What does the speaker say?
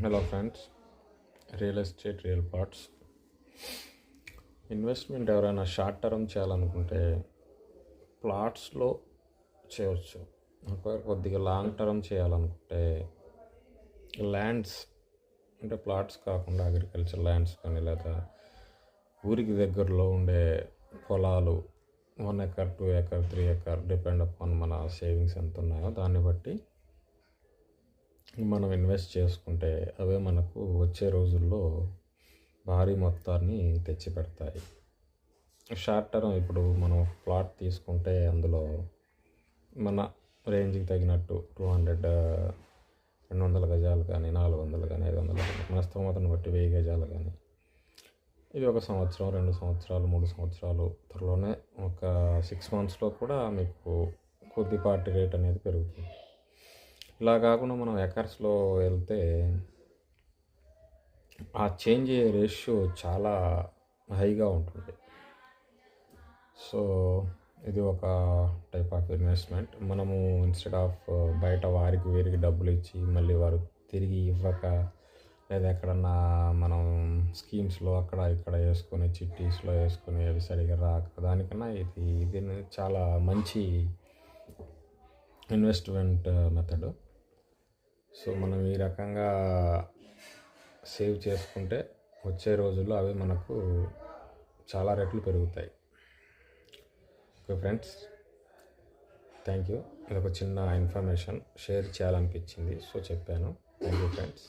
Hello friends, real estate real parts investment ఎవరైనా short term చేయాలనుకుంటే ప్లాట్స్లో చేయవచ్చు. కొద్దిగా లాంగ్ టర్మ్ చేయాలనుకుంటే ల్యాండ్స్ అంటే ప్లాట్స్ కాకుండా అగ్రికల్చర్ ల్యాండ్స్ కానీ లేదా ఊరికి దగ్గరలో ఉండే పొలాలు 1 acre 2 acre 3 acre depend upon మన సేవింగ్స్ ఎంత ఉన్నాయో దాన్ని బట్టి మనం ఇన్వెస్ట్ చేసుకుంటే అవే మనకు వచ్చే రోజుల్లో భారీ మొత్తాన్ని తెచ్చిపెడతాయి. షార్ట్ టర్మ్ ఇప్పుడు మనం ప్లాట్ తీసుకుంటే అందులో మన రేంజ్కి తగినట్టు 200 గజాలు కానీ 400 కానీ 500 కానీ మన స్తోమతను బట్టి 1000 గజాలు కానీ ఇది 1 సంవత్సరం 2 సంవత్సరాలు 3 సంవత్సరాలు త్వరలోనే ఒక 6 మంత్స్లో కూడా మీకు కొద్దిపాటి రేట్ అనేది పెరుగుతుంది. ఇలా కాకుండా మనం ఎకర్స్లో వెళ్తే ఆ చేంజ్ అయ్యే రేషియో చాలా హైగా ఉంటుంది. సో ఇది ఒక టైప్ ఆఫ్ ఇన్వెస్ట్మెంట్. మనము ఇన్స్టెడ్ ఆఫ్ బయట వారికి వీరికి డబ్బులు ఇచ్చి మళ్ళీ వారు తిరిగి ఇవ్వక లేదా ఎక్కడన్నా మనం స్కీమ్స్లో అక్కడ ఇక్కడ వేసుకొని చిట్టీస్లో వేసుకొని అవి సరిగా రాక దానికన్నా ఇది చాలా మంచి ఇన్వెస్ట్మెంట్ మెథడ్. సో మనం ఈ రకంగా సేవ్ చేసుకుంటే వచ్చే రోజుల్లో అవి మనకు చాలా రెట్లు పెరుగుతాయి. Okay friends, thank you. ఇది ఒక చిన్న ఇన్ఫర్మేషన్ షేర్ చేయాలనిపించింది, సో చెప్పాను. Thank you friends.